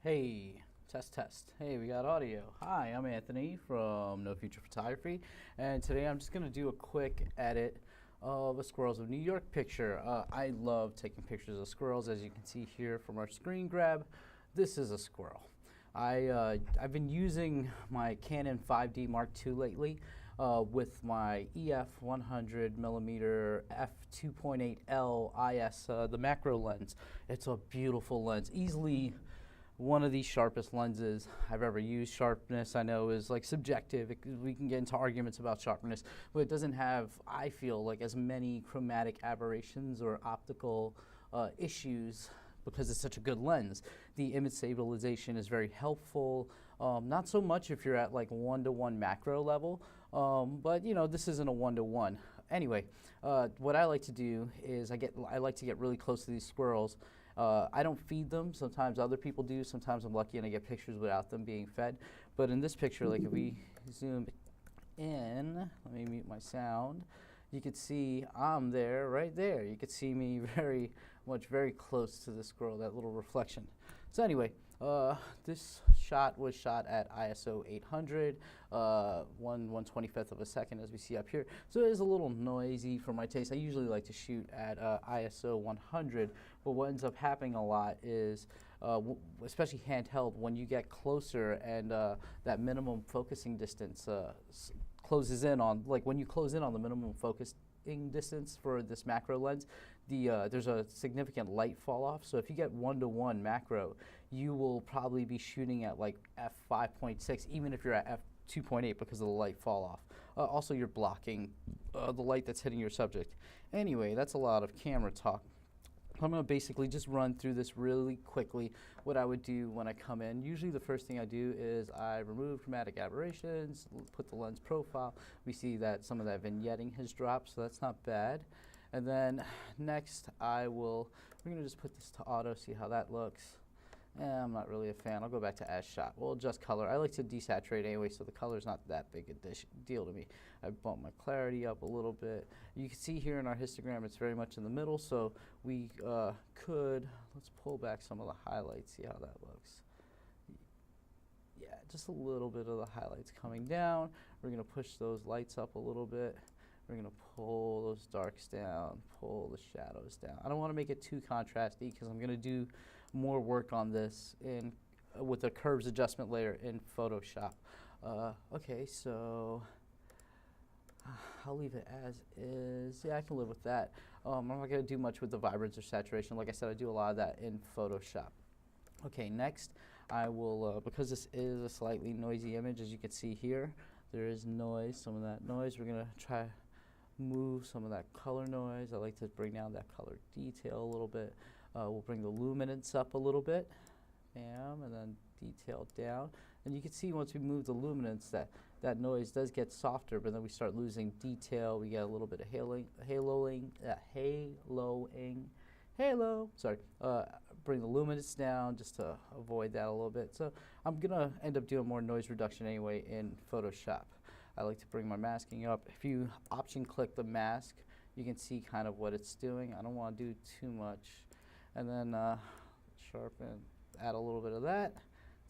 Hey, test, test. Hey, we got audio. Hi, I'm Anthony from No Future Photography, and today I'm just going to do a quick edit of a Squirrels of New York picture. I love taking pictures of squirrels, as you can see here from our screen grab. This is a squirrel. I've been using my Canon 5D Mark II lately with my EF 100mm f2.8L IS, the macro lens. It's a beautiful lens, easily one of the sharpest lenses I've ever used. Sharpness, I know, is like subjective. We can get into arguments about sharpness, but it doesn't have, I feel, like as many chromatic aberrations or optical issues because it's such a good lens. The image stabilization is very helpful. Not so much if you're at like one-to-one macro level, but you know, this isn't a one-to-one. Anyway, what I like to do is I like to get really close to these squirrels. I don't feed them. Sometimes other people do. Sometimes I'm lucky and I get pictures without them being fed. But in this picture, like if we zoom in, let me mute my sound, you could see I'm there, right there. You could see me very close to the squirrel, that little reflection. So anyway, this shot was shot at ISO 800, 1/125th of a second, as we see up here. So it is a little noisy for my taste. I usually like to shoot at ISO 100, but what ends up happening a lot is, especially handheld, when you get closer and that minimum focusing distance closes in on, like when you close in on the minimum focusing distance for this macro lens, there's a significant light fall off. So if you get one-to-one macro, you will probably be shooting at like f5.6, even if you're at f2.8 because of the light fall off. Also, you're blocking the light that's hitting your subject. Anyway, that's a lot of camera talk. I'm going to basically just run through this really quickly, what I would do when I come in. Usually the first thing I do is I remove chromatic aberrations, put the lens profile. We see that some of that vignetting has dropped, so that's not bad. And then next we're going to just put this to auto, see how that looks. I'm not really a fan. I'll go back to as shot. We'll adjust color. I like to desaturate anyway, so the color's not that big a deal to me. I bumped my clarity up a little bit. You can see here in our histogram, it's very much in the middle, so we let's pull back some of the highlights, see how that looks. Yeah, just a little bit of the highlights coming down. We're going to push those lights up a little bit. We're going to pull those darks down, pull the shadows down. I don't want to make it too contrasty because I'm going to do more work on this with a curves adjustment layer in Photoshop. Okay, so I'll leave it as is. Yeah, I can live with that. I'm not going to do much with the vibrance or saturation. Like I said, I do a lot of that in Photoshop. Okay, next I will, because this is a slightly noisy image, as you can see here, there is noise, some of that noise. We're going to try move some of that color noise. I like to bring down that color detail a little bit. We'll bring the luminance up a little bit, bam, and then detail down. And you can see once we move the luminance that noise does get softer, but then we start losing detail. We get a little bit of halo. Sorry, bring the luminance down just to avoid that a little bit. So I'm gonna end up doing more noise reduction anyway in Photoshop. I like to bring my masking up. If you option click the mask, you can see kind of what it's doing. I don't want to do too much. And then sharpen, add a little bit of that,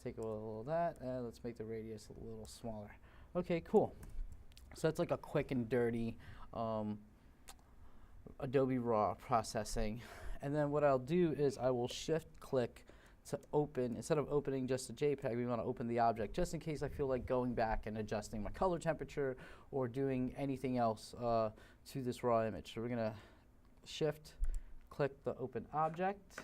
take a little of that, and let's make the radius a little smaller. Okay, cool. So that's like a quick and dirty Adobe RAW processing. And then what I'll do is I will shift click to open. Instead of opening just a JPEG, we want to open the object just in case I feel like going back and adjusting my color temperature or doing anything else to this raw image. So we're going to shift click the open object.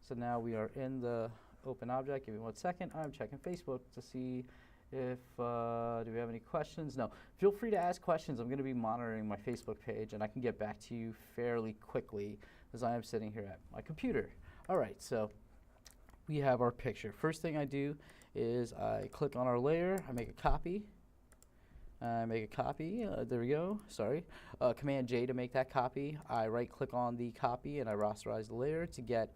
So now we are in the open object. Give me 1 second. I'm checking Facebook to see if do we have any questions? No. Feel free to ask questions. I'm going to be monitoring my Facebook page, and I can get back to you fairly quickly as I am sitting here at my computer. All right, so we have our picture. First thing I do is I click on our layer. I make a copy. There we go. Sorry. Command J to make that copy. I right-click on the copy and I rasterize the layer to get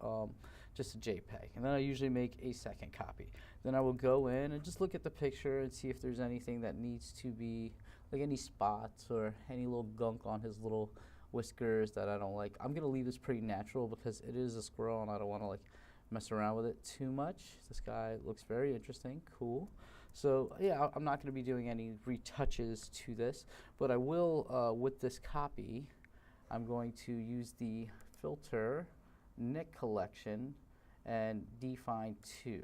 just a JPEG. And then I usually make a second copy. Then I will go in and just look at the picture and see if there's anything that needs to be, like any spots or any little gunk on his little whiskers that I don't like. I'm going to leave this pretty natural because it is a squirrel and I don't want to like mess around with it too much. This guy looks very interesting, cool. So yeah, I'm not going to be doing any retouches to this, but I will, with this copy, I'm going to use the filter Nick collection and Define 2.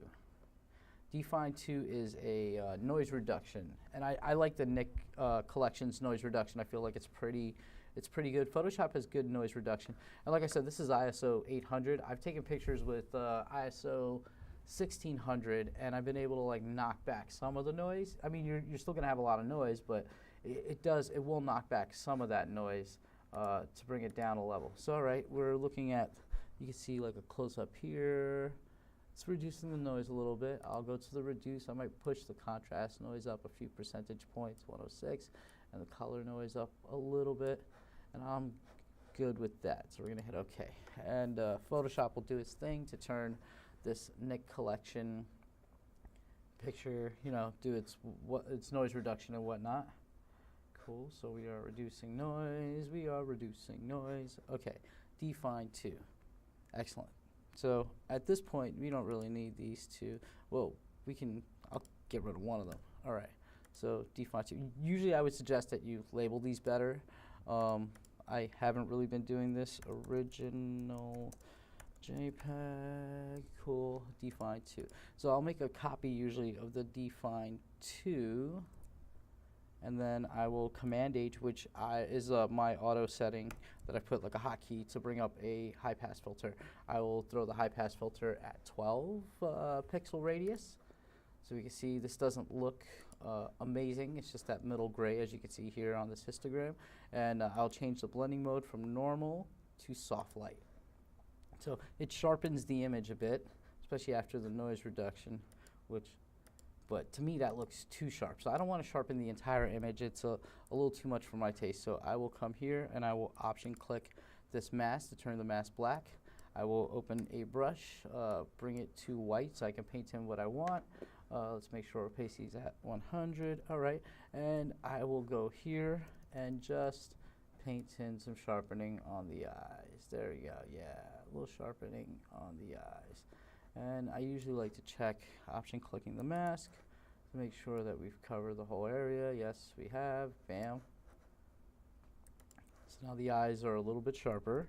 Define 2 is a noise reduction, and I like the Nick collection's noise reduction. I feel like it's pretty good. Photoshop has good noise reduction, and like I said, this is ISO 800. I've taken pictures with ISO 1600, and I've been able to like knock back some of the noise. I mean, you're still gonna have a lot of noise, but it will knock back some of that noise to bring it down a level. So all right, we're looking at, you can see like a close up here. It's reducing the noise a little bit. I'll go to the reduce. I might push the contrast noise up a few percentage points, 106, and the color noise up a little bit, and I'm good with that. So we're gonna hit OK. And Photoshop will do its thing to turn this Nick collection picture, do its noise reduction and whatnot. Cool, so we are reducing noise, Okay, Define 2, excellent. So at this point, we don't really need these two. Well, I'll get rid of one of them. All right, so Define 2. Usually I would suggest that you label these better. I haven't really been doing this. Original JPEG, cool, Define 2. So I'll make a copy usually of the Define 2, and then I will Command H, which is my auto setting that I put like a hotkey to bring up a high pass filter. I will throw the high pass filter at 12 pixel radius. So we can see this doesn't look amazing. It's just that middle gray, as you can see here on this histogram. And I'll change the blending mode from normal to soft light. So it sharpens the image a bit, especially after the noise reduction, but to me that looks too sharp. So I don't want to sharpen the entire image. It's a little too much for my taste. So I will come here and I will option click this mask to turn the mask black. I will open a brush, bring it to white so I can paint in what I want. Let's make sure opacity is at 100. All right, and I will go here and just paint in some sharpening on the eyes. There you go, yeah, a little sharpening on the eyes. And I usually like to check option clicking the mask to make sure that we've covered the whole area. Yes, we have, bam. So now the eyes are a little bit sharper.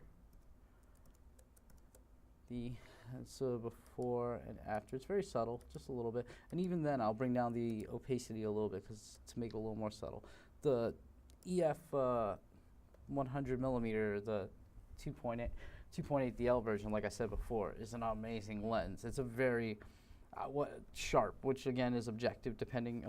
So before and after, it's very subtle, just a little bit. And even then, I'll bring down the opacity a little bit to make it a little more subtle. The EF 100 millimeter, the 2.8 DL version, like I said before, is an amazing lens. It's a very sharp, which again is subjective depending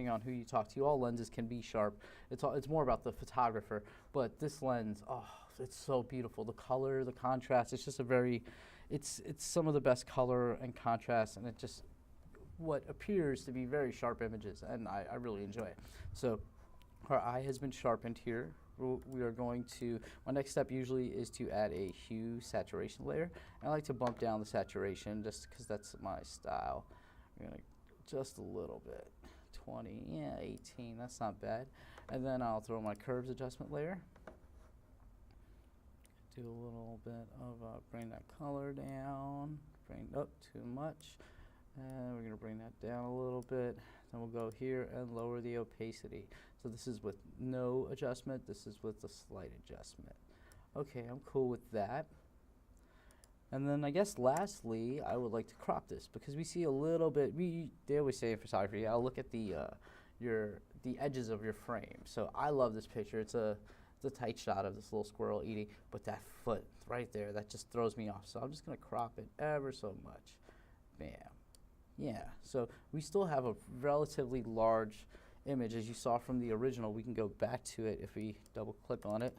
on who you talk to. All lenses can be sharp. It's more about the photographer. But this lens, oh, it's so beautiful. The color, the contrast. It's just it's some of the best color and contrast, and it just what appears to be very sharp images, and I really enjoy it. So our eye has been sharpened here. We are going to, my next step usually is to add a hue saturation layer. I like to bump down the saturation just because that's my style. We're going to just a little bit, 20, yeah, 18, that's not bad. And then I'll throw my curves adjustment layer. Do a little bit of, bring that color down, bring up too much. And we're going to bring that down a little bit. Then we'll go here and lower the opacity. So this is with no adjustment. This is with a slight adjustment. Okay, I'm cool with that. And then I guess lastly, I would like to crop this because we see a little bit. They always say in photography, I'll look at the edges of your frame. So I love this picture. It's a tight shot of this little squirrel eating, but that foot right there, that just throws me off. So I'm just gonna crop it ever so much. Bam. Yeah, so we still have a relatively large image. As you saw from the original, we can go back to it if we double click on it.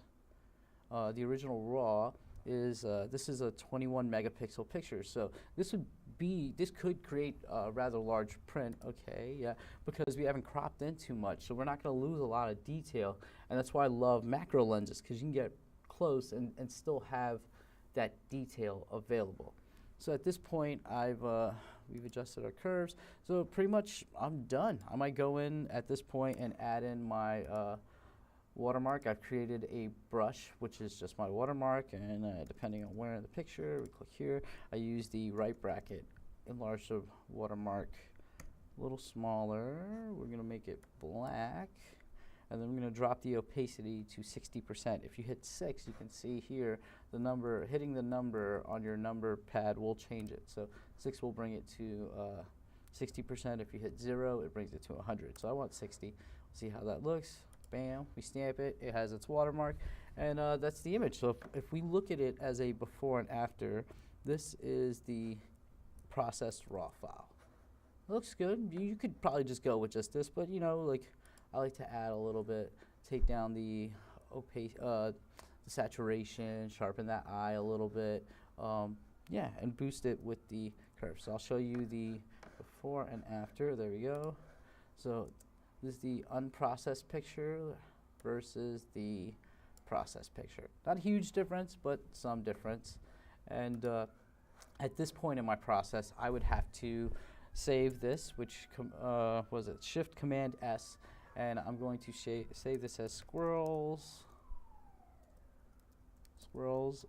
The original RAW is, this is a 21 megapixel picture, so this could create a rather large print, okay, yeah, because we haven't cropped in too much, so we're not gonna lose a lot of detail, and that's why I love macro lenses, because you can get close and still have that detail available. So at this point, we've adjusted our curves. So pretty much I'm done. I might go in at this point and add in my watermark. I've created a brush, which is just my watermark, and depending on where in the picture, we click here. I use the right bracket, enlarge the watermark a little smaller. We're going to make it black, and then I'm going to drop the opacity to 60%. If you hit 6, you can see here the number, hitting the number on your number pad will change it. So 6 will bring it to 60%. If you hit 0, it brings it to 100. So I want 60. See how that looks. Bam, we stamp it. It has its watermark, and that's the image. So if we look at it as a before and after, this is the processed raw file. It looks good. You could probably just go with just this, but you know, like I like to add a little bit, take down the the saturation, sharpen that eye a little bit, yeah, and boost it with the curve. So I'll show you the before and after. There we go. So this is the unprocessed picture versus the processed picture. Not a huge difference, but some difference. And at this point in my process, I would have to save this, which was it Shift Command S, and I'm going to save this as Squirrels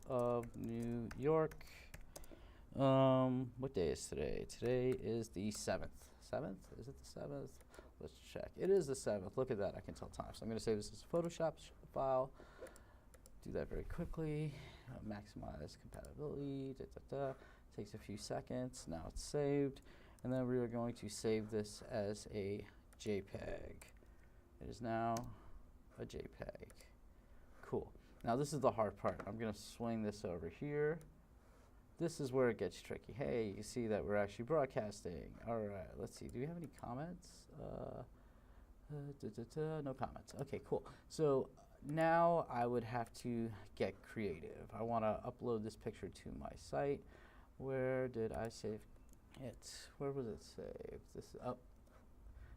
of New York. What day is today? Today is the 7th. 7th? Is it the 7th? Let's check. It is the 7th. Look at that. I can tell time. So I'm going to save this as a Photoshop file. Do that very quickly. Maximize compatibility. Takes a few seconds. Now it's saved. And then we are going to save this as a JPEG. It is now a JPEG. Cool. Now this is the hard part. I'm going to swing this over here. This is where it gets tricky. Hey, you see that we're actually broadcasting. All right, let's see. Do we have any comments? No comments. Okay, cool. So now I would have to get creative. I want to upload this picture to my site. Where did I save it? Where was it saved? This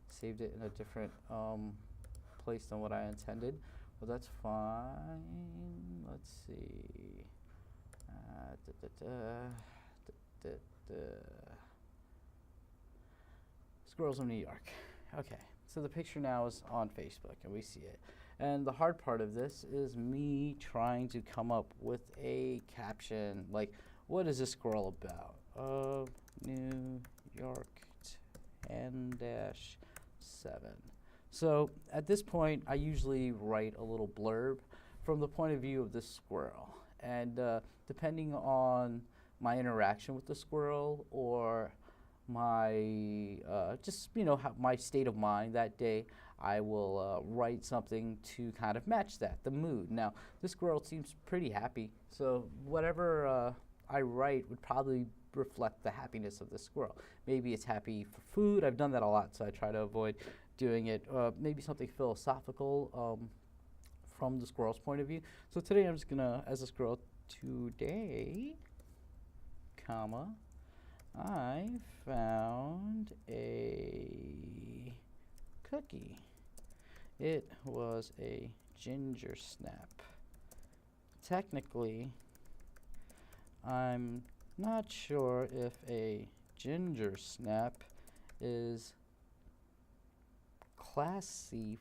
saved it in a different place than what I intended. Well, that's fine. Let's see. Squirrels of New York. Okay, so the picture now is on Facebook and we see it. And the hard part of this is me trying to come up with a caption, like, what is this squirrel about? Of New York 10-7. So at this point, I usually write a little blurb from the point of view of this squirrel. And depending on my interaction with the squirrel or my just my state of mind that day, I will write something to kind of match that, the mood. Now this squirrel seems pretty happy, so whatever I write would probably reflect the happiness of the squirrel. Maybe it's happy for food. I've done that a lot, so I try to avoid doing it. Maybe something philosophical from the squirrel's point of view. So today I'm just gonna, as a squirrel, today, comma, I found a cookie. It was a ginger snap. Technically, I'm not sure if a ginger snap is classified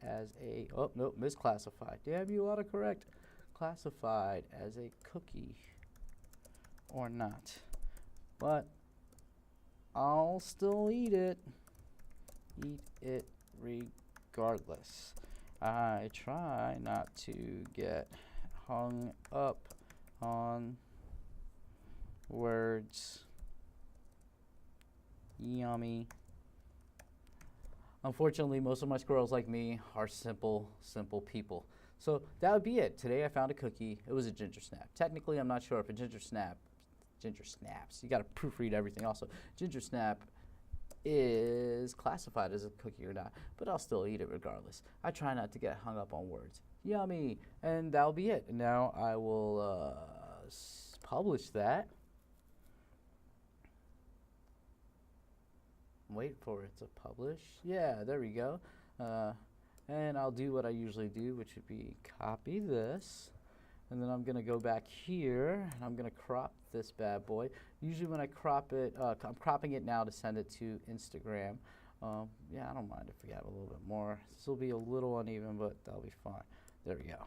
as a, oh, no, misclassified. Damn you, autocorrect. Classified as a cookie or not. But I'll still eat it. Eat it regardless. I try not to get hung up on words. Yummy. Unfortunately, most of my squirrels, like me, are simple people. So that would be it. Today I found a cookie. It was a ginger snap. Technically, I'm not sure if a ginger snaps, you got to proofread everything also. Ginger snap is classified as a cookie or not, but I'll still eat it regardless. I try not to get hung up on words. Yummy. And that'll be it. And now I will publish that. Wait for it to publish. Yeah, there we go. And I'll do what I usually do, which would be copy this. And then I'm going to go back here, and I'm going to crop this bad boy. Usually when I crop it, I'm cropping it now to send it to Instagram. Yeah, I don't mind if we have a little bit more. This will be a little uneven, but that'll be fine. There we go.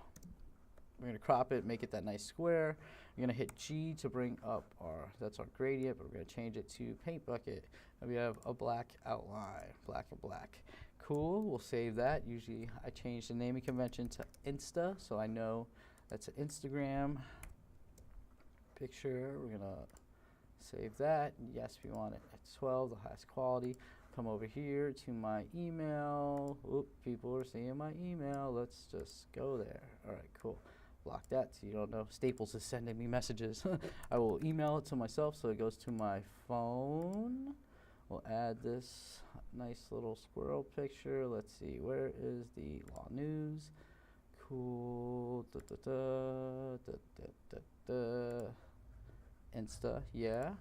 We're going to crop it, make it that nice square. We're going to hit G to bring up that's our gradient, but we're going to change it to paint bucket. And we have a black outline, black and black. Cool, we'll save that. Usually I change the naming convention to Insta, so I know that's an Instagram picture. We're going to save that. Yes, we want it at 12, the highest quality. Come over here to my email. Oop, people are seeing my email. Let's just go there. All right, cool. Block that so you don't know. Staples is sending me messages. I will email it to myself so it goes to my phone. We'll add this nice little squirrel picture. Let's see, where is the law news? Cool. Da, da, da, da, da, da, da. Insta, yeah.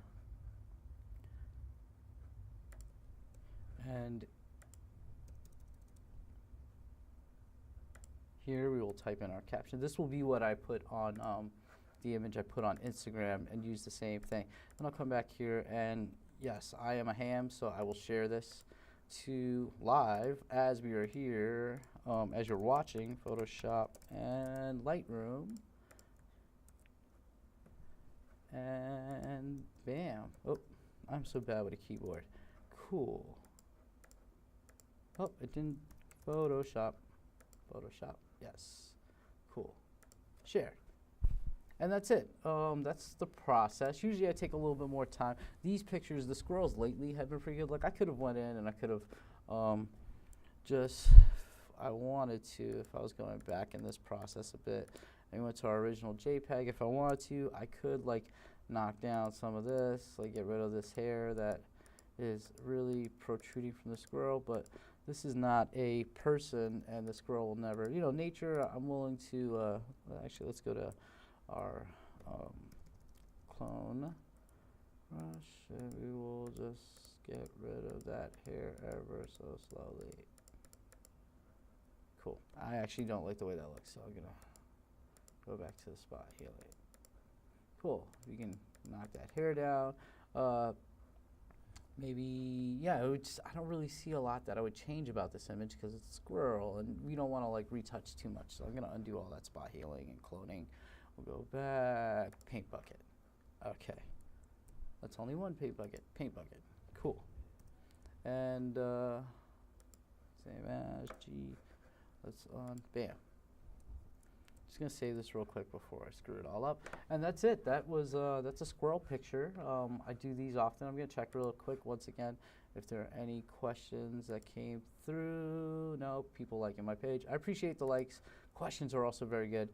And here we will type in our caption. This will be what I put on the image I put on Instagram, and use the same thing. Then I'll come back here, and yes, I am a ham, so I will share this to live as we are here, as you're watching Photoshop and Lightroom. And bam. Oh, I'm so bad with a keyboard. Cool. Oh, it didn't. Photoshop. Photoshop. Yes. Cool. Share. And that's it. That's the process. Usually I take a little bit more time. These pictures, the squirrels lately have been pretty good. Like I could have went in and I could have I wanted to, if I was going back in this process a bit, I went to our original JPEG. If I wanted to, I could like knock down some of this, like get rid of this hair that is really protruding from the squirrel, but this is not a person, and the squirrel will never, you know, nature, I'm willing to, actually, let's go to our clone brush, and we will just get rid of that hair ever so slowly. Cool. I actually don't like the way that looks, so I'm going to go back to the spot here. Cool. We can knock that hair down. Maybe, yeah, I don't really see a lot that I would change about this image because it's a squirrel and we don't want to like retouch too much. So I'm going to undo all that spot healing and cloning. We'll go back, paint bucket. Okay. That's only one paint bucket. Cool. And same as G. Let's bam. Just gonna save this real quick before I screw it all up. And that's it. That's a squirrel picture. I do these often. I'm gonna check real quick once again if there are any questions that came through. No, people liking my page. I appreciate the likes. Questions are also very good.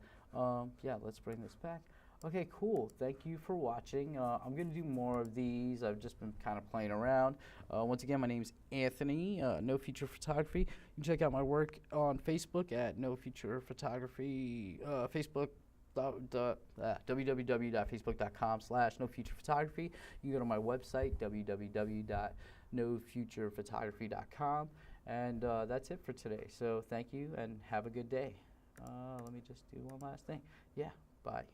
Yeah, let's bring this back. Okay, cool. Thank you for watching. I'm going to do more of these. I've just been kind of playing around. Once again, my name is Anthony, No Future Photography. You can check out my work on Facebook at No Future Photography, Facebook. www.facebook.com/nofuturephotography. You can go to my website, www.nofuturephotography.com. And that's it for today. So thank you and have a good day. Let me just do one last thing. Yeah, bye.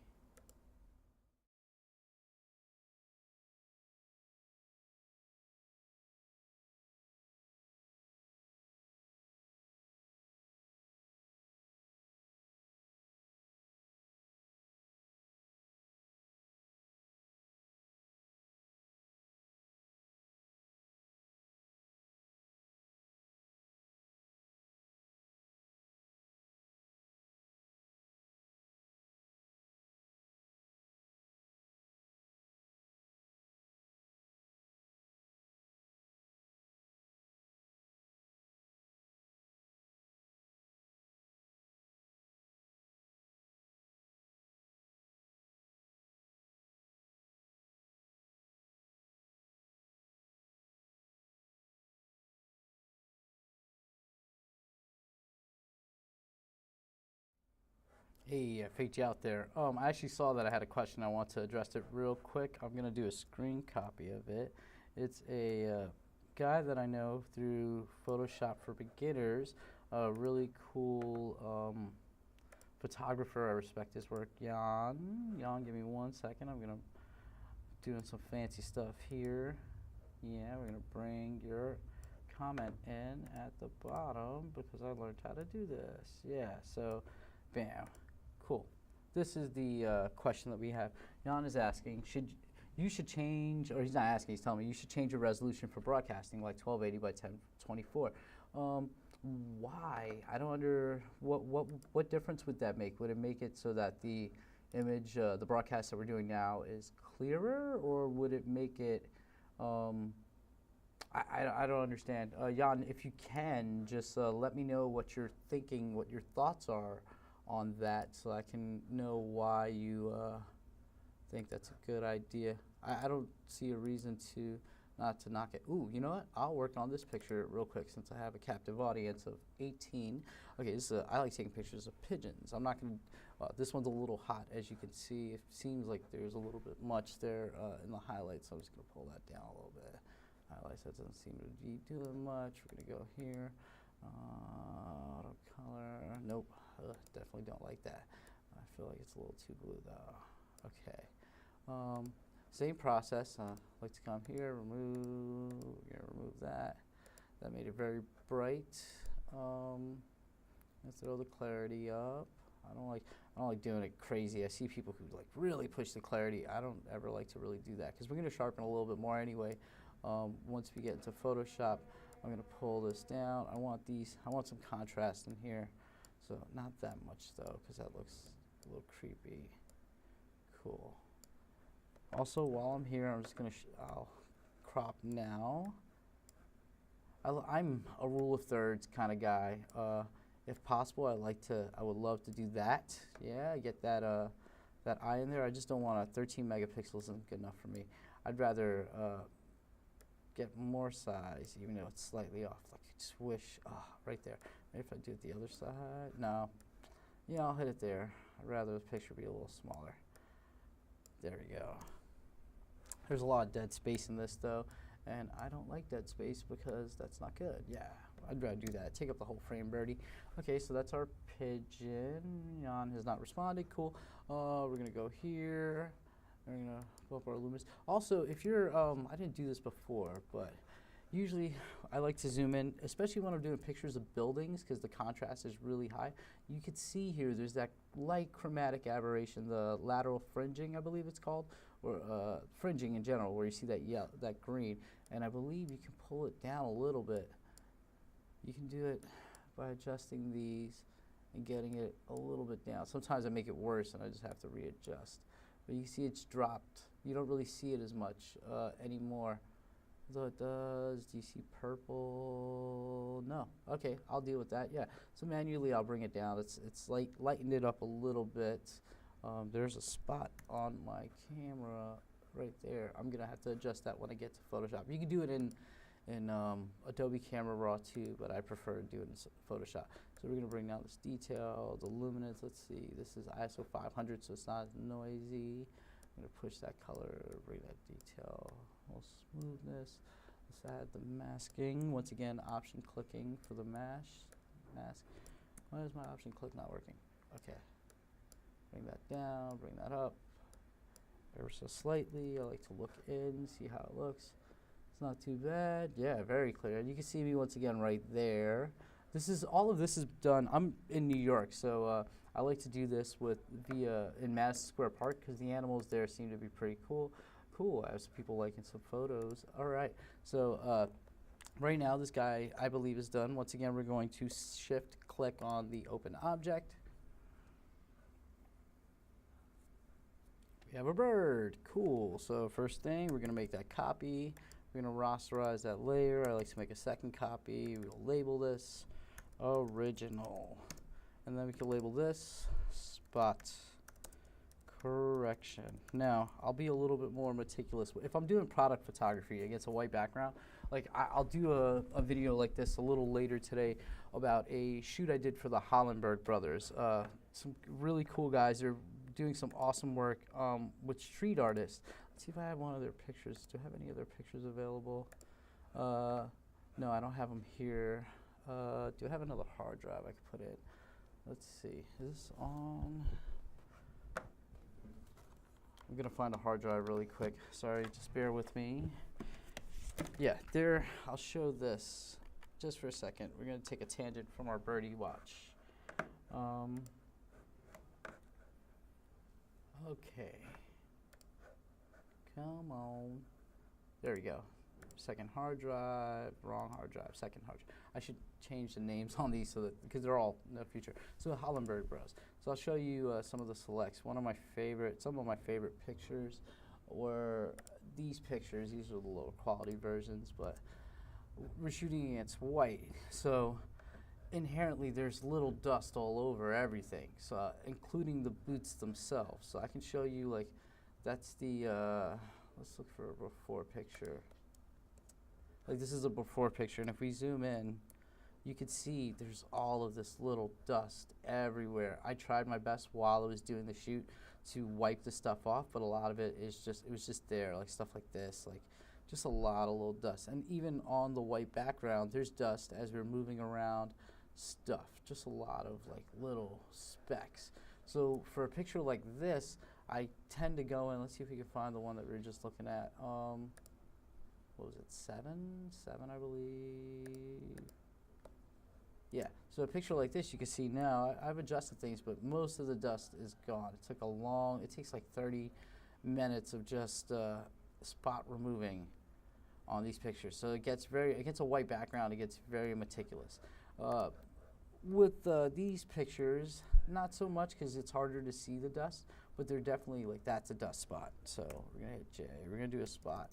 Hey, I faked you out there. I actually saw that I had a question. I want to address it real quick. I'm going to do a screen copy of it. It's a guy that I know through Photoshop for Beginners, a really cool photographer. I respect his work. Jan, give me 1 second. I'm going to doing some fancy stuff here. Yeah, we're going to bring your comment in at the bottom because I learned how to do this. Yeah, so bam, cool. This is the question that we have. Jan is asking, you should change, or he's not asking, he's telling me, you should change your resolution for broadcasting, like 1280 by 1024. Why? I don't what difference would that make? Would it make it so that the image, the broadcast that we're doing now is clearer, or would it make it, I don't understand. Jan, if you can, just let me know what you're thinking, what your thoughts are on that, so I can know why you think that's a good idea. I don't see a reason to not to knock it. Ooh, you know what? I'll work on this picture real quick since I have a captive audience of 18. Okay, this is I like taking pictures of pigeons. I'm not going to, this one's a little hot, as you can see. It seems like there's a little bit much there in the highlights, so I'm just going to pull that down a little bit. Highlights, that doesn't seem to be doing much. We're going to go here. Auto color. Nope, definitely don't like that. I feel like it's a little too blue though. Okay. Same process. Like to come here, remove. We're gonna remove that. That made it very bright. Let's throw the clarity up. I don't like doing it crazy. I see people who like really push the clarity. I don't ever like to really do that because we're gonna sharpen a little bit more anyway. Once we get into Photoshop, I'm gonna pull this down. I want some contrast in here. So not that much though, because that looks a little creepy. Cool. Also, while I'm here, I'm just gonna I'll crop now. I'm a rule of thirds kind of guy. If possible, I would love to do that. Yeah, get that that eye in there. I just don't want 13 megapixels isn't good enough for me. I'd rather get more size, even though it's slightly off. Like swish, right there. Maybe if I do it the other side. No, yeah, I'll hit it there. I'd rather the picture be a little smaller. There we go. There's a lot of dead space in this though, and I don't like dead space because that's not good. Yeah, I'd rather do that. Take up the whole frame, birdie. Okay, so that's our pigeon. Jan has not responded. Cool. We're gonna go here. We're gonna pull up our luminance. Also, if you're, I didn't do this before, but usually I like to zoom in, especially when I'm doing pictures of buildings because the contrast is really high. You could see here there's that light chromatic aberration, the lateral fringing, I believe it's called, or fringing in general, where you see that yellow, that green. And I believe you can pull it down a little bit. You can do it by adjusting these and getting it a little bit down. Sometimes I make it worse and I just have to readjust. But you see it's dropped. You don't really see it as much anymore. Though it does. Do you see purple? No. Okay, I'll deal with that. Yeah. So manually I'll bring it down. It's lightened it up a little bit. There's a spot on my camera right there. I'm gonna have to adjust that when I get to Photoshop. You can do it in Adobe Camera Raw too, but I prefer to do it in Photoshop. So we're gonna bring down this detail, the luminance. Let's see. This is ISO 500, so it's not noisy. I'm gonna push that color, bring that detail, a little smoothness. Let's add the masking. Once again, option clicking for the mask. Why is my option click not working? Okay. Bring that down, bring that up. Ever so slightly. I like to look in, see how it looks. It's not too bad. Yeah, very clear. And you can see me once again right there. All of this is done. I'm in New York, so I like to do this in Madison Square Park because the animals there seem to be pretty cool. I have some people liking some photos. All right, so right now this guy I believe is done. Once again, we're going to shift click on the open object. We have a bird. Cool. So first thing, we're gonna make that copy. We're gonna rasterize that layer. I like to make a second copy. We'll label this original. And then we can label this spot correction. Now, I'll be a little bit more meticulous. If I'm doing product photography against a white background, like I'll do a video like this a little later today about a shoot I did for the Hollenberg brothers. Some really cool guys. They're doing some awesome work with street artists. Let's see if I have one of their pictures. Do I have any other pictures available? No, I don't have them here. Do I have another hard drive I could put in? Let's see. Is this on? I'm gonna find a hard drive really quick. Sorry, just bear with me. Yeah, there. I'll show this. just for a second. We're gonna take a tangent from our birdie watch. Okay. Come on. There we go. Second hard drive, wrong hard drive, second hard drive. I should change the names on these so that, because they're all no future. So Hollenberg Bros. So I'll show you some of the selects. Some of my favorite pictures were these pictures. These are the lower quality versions, but we're shooting against white. So inherently there's little dust all over everything, so including the boots themselves. So I can show you, like, that's the let's look for a before picture. Like, this is a before picture, and if we zoom in, you can see there's all of this little dust everywhere. I tried my best while I was doing the shoot to wipe the stuff off, but a lot of it was just there, like stuff like this, like just a lot of little dust. And even on the white background, there's dust as we're moving around stuff, just a lot of like little specks. So for a picture like this, I tend to go in, let's see if we can find the one that we were just looking at. What was it, 7, I believe. Yeah, so a picture like this, you can see now, I've adjusted things, but most of the dust is gone. It takes like 30 minutes of just spot removing on these pictures. So it gets a white background, it gets very meticulous. With these pictures, not so much because it's harder to see the dust, but they're definitely, like, that's a dust spot. So we're gonna hit J, we're gonna do a spot.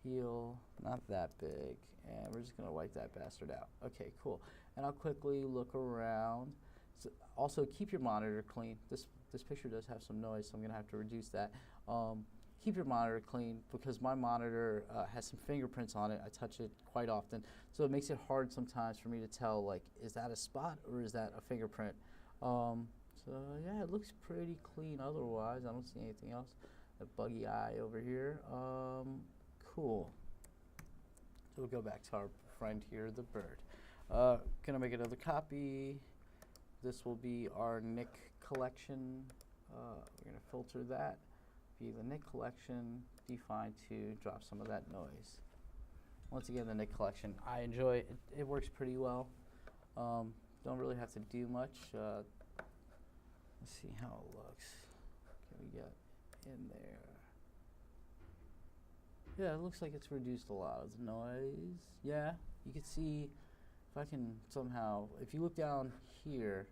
Heal, not that big, and we're just gonna wipe that bastard out. Okay, cool. And I'll quickly look around. So also, keep your monitor clean. This picture does have some noise, so I'm gonna have to reduce that. Keep your monitor clean because my monitor has some fingerprints on it. I touch it quite often, so it makes it hard sometimes for me to tell, like, is that a spot or is that a fingerprint? So yeah, it looks pretty clean otherwise. I don't see anything else. A buggy eye over here. Cool. So we'll go back to our friend here, the bird. Gonna make another copy. This will be our Nick collection. We're gonna filter that, be the Nick collection, define to drop some of that noise. Once again, the Nick collection, I enjoy it. It works pretty well. Don't really have to do much. Let's see how it looks. What can we get in there? Yeah, it looks like it's reduced a lot of the noise. Yeah, you can see, if I can somehow, if you look down here,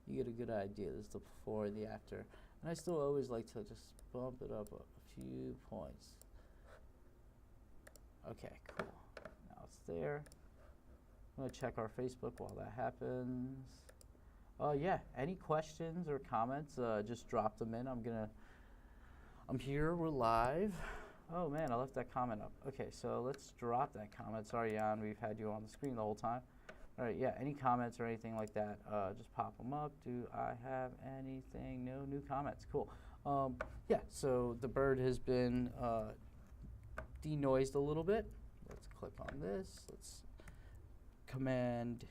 you get a good idea. This is the before and the after. And I still always like to just bump it up a few points. Okay, cool. Now it's there. I'm gonna check our Facebook while that happens. Yeah, any questions or comments, just drop them in. I'm here, we're live. Oh man, I left that comment up. Okay, so let's drop that comment. Sorry, Jan, we've had you on the screen the whole time. All right, yeah, any comments or anything like that, just pop them up. Do I have anything? No new comments, cool. Yeah, so the bird has been denoised a little bit. Let's click on this. Let's command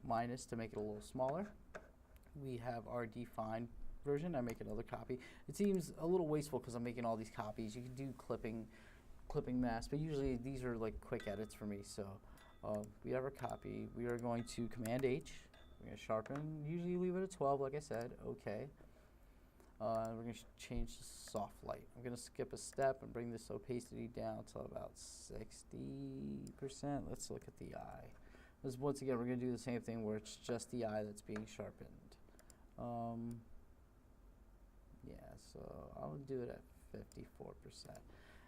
minus to make it a little smaller. We have our defined version. I make another copy. It seems a little wasteful because I'm making all these copies. You can do clipping mask, but usually these are like quick edits for me. So we have our copy. We are going to Command H. We're going to sharpen. Usually leave it at 12, like I said. Okay. We're going to change to soft light. I'm going to skip a step and bring this opacity down to about 60%. Let's look at the eye. Because once again, we're going to do the same thing where it's just the eye that's being sharpened. Yeah, so I'll do it at 54%.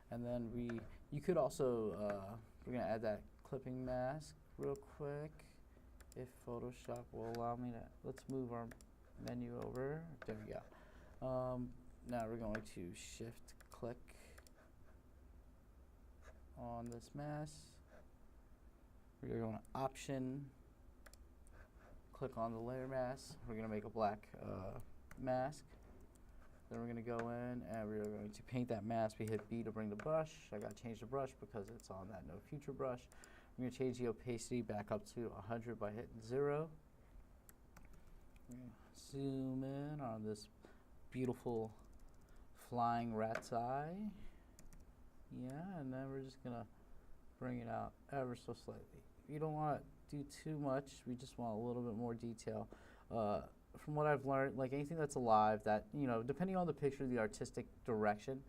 And then you could also, we're going to add that clipping mask real quick. If Photoshop will allow me to, let's move our menu over. There we go. Now we're going to shift click on this mask. We're going to option, click on the layer mask. We're going to make a black mask. Then we're going to go in and we're going to paint that mask. We hit B to bring the brush. I got to change the brush because it's on that no future brush. I'm going to change the opacity back up to 100 by hitting 0. Zoom in on this beautiful flying rat's eye. Yeah, and then we're just going to bring it out ever so slightly. You don't want do too much. We just want a little bit more detail. From what I've learned, like anything that's alive, that, you know, depending on the picture, the artistic direction,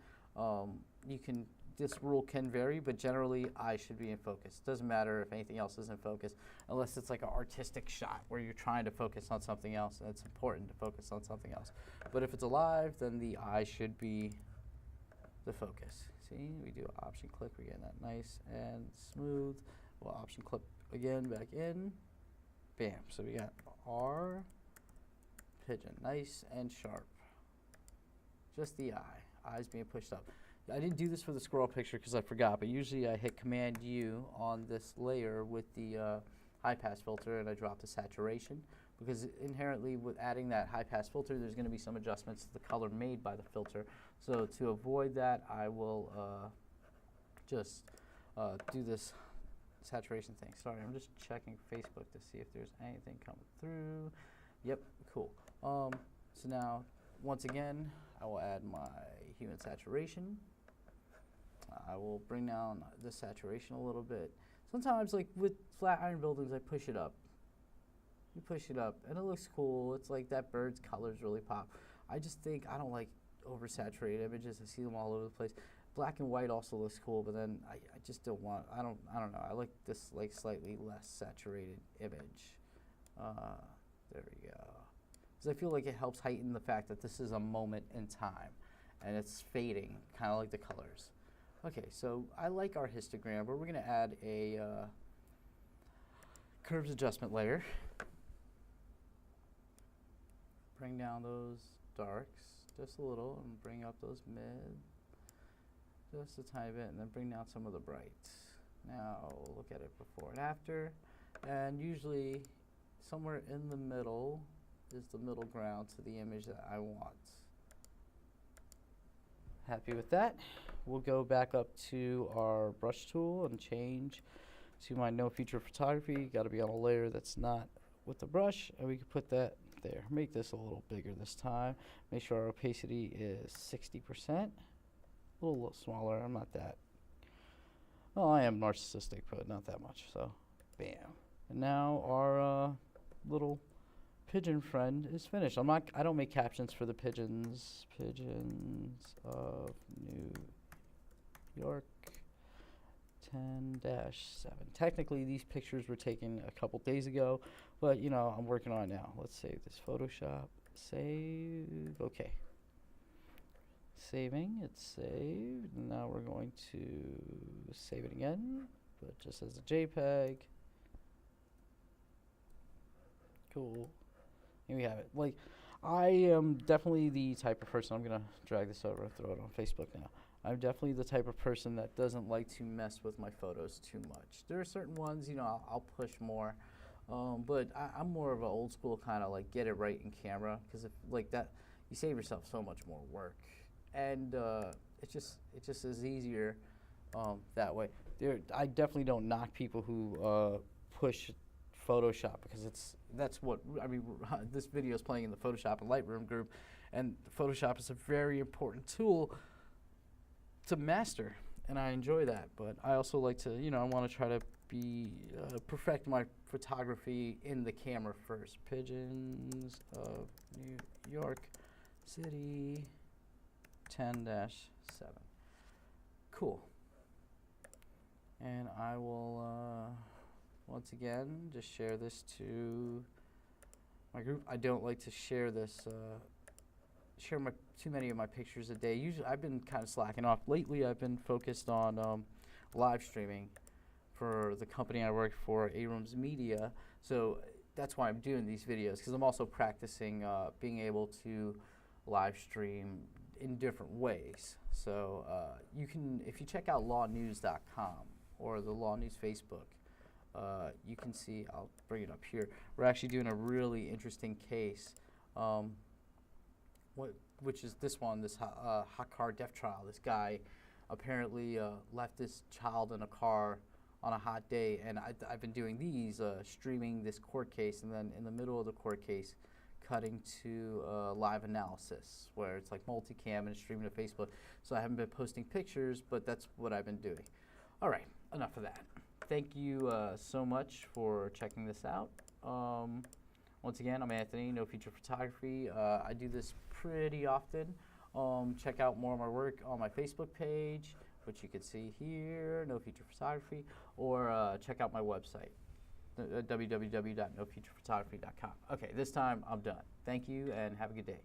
you can, this rule can vary, but generally eyes should be in focus. Doesn't matter if anything else is in focus, unless it's like an artistic shot where you're trying to focus on something else, and it's important to focus on something else. But if it's alive, then the eye should be the focus. See, we do option click, we're getting that nice and smooth. We'll option click again, back in, bam. So we got our pigeon, nice and sharp. Just the eyes being pushed up. I didn't do this for the squirrel picture because I forgot, but usually I hit Command U on this layer with the high pass filter, and I drop the saturation, because inherently with adding that high pass filter, there's going to be some adjustments to the color made by the filter. So to avoid that, I will just do this saturation thing. Sorry, I'm just checking Facebook to see if there's anything coming through. Yep, cool. So now, once again, I will add my hue and saturation. I will bring down the saturation a little bit. Sometimes, like with flat iron buildings, I push it up. You push it up, and it looks cool. It's like that bird's colors really pop. I just think I don't like oversaturated images. I see them all over the place. Black and white also looks cool, but then I just don't want. I don't know. I like this like slightly less saturated image. There we go. Because I feel like it helps heighten the fact that this is a moment in time, and it's fading, kind of like the colors. Okay, so I like our histogram, but we're going to add a curves adjustment layer. Bring down those darks just a little, and bring up those mid just a tiny bit, and then bring down some of the brights. Now we'll look at it before and after, and usually somewhere in the middle is the middle ground to the image that I want. Happy with that. We'll go back up to our brush tool and change to my no feature photography. Got to be on a layer that's not with the brush, and we can put that there. Make this a little bigger this time. Make sure our opacity is 60%. A little smaller. I'm not that. Well, I am narcissistic, but not that much. So, bam. And now our little pigeon friend is finished. I don't make captions for the pigeons. Pigeons of New York 10-7. Technically, these pictures were taken a couple days ago, but you know, I'm working on it now. Let's save this Photoshop. Save. Okay. Saving. It's saved. Now we're going to save it again, but just as a JPEG. Cool. Here we have it. Like, I am definitely the type of person, I'm going to drag this over and throw it on Facebook now. I'm definitely the type of person that doesn't like to mess with my photos too much. There are certain ones, you know, I'll push more, but I'm more of an old school kind of like get it right in camera, because if like that, you save yourself so much more work, and it just is easier that way. I definitely don't knock people who push Photoshop, because that's what I mean. This video is playing in the Photoshop and Lightroom group, and Photoshop is a very important tool to master, and I enjoy that. But I also like to, you know, I want to try to be perfect my photography in the camera first. Pigeons of New York City 10-7. Cool. And I will once again just share this to my group. I don't like to share this share too many of my pictures a day. Usually I've been kind of slacking off. Lately I've been focused on live streaming for the company I work for, Abrams Media. So that's why I'm doing these videos, because I'm also practicing being able to live stream in different ways. So you can, if you check out lawnews.com or the Law News Facebook, you can see, I'll bring it up here, we're actually doing a really interesting case, which is this one, this hot car death trial. This guy apparently left this child in a car on a hot day, and I've been doing these, streaming this court case, and then in the middle of the court case, cutting to live analysis, where it's like multicam and streaming to Facebook. So I haven't been posting pictures, but that's what I've been doing. All right, enough of that. thank you so much for checking this out. Once again, I'm Anthony, No Future Photography. I do this pretty often. Check out more of my work on my Facebook page, which you can see here, No Future Photography, or check out my website, www.nofuturephotography.com. Okay, this time I'm done. Thank you and have a good day.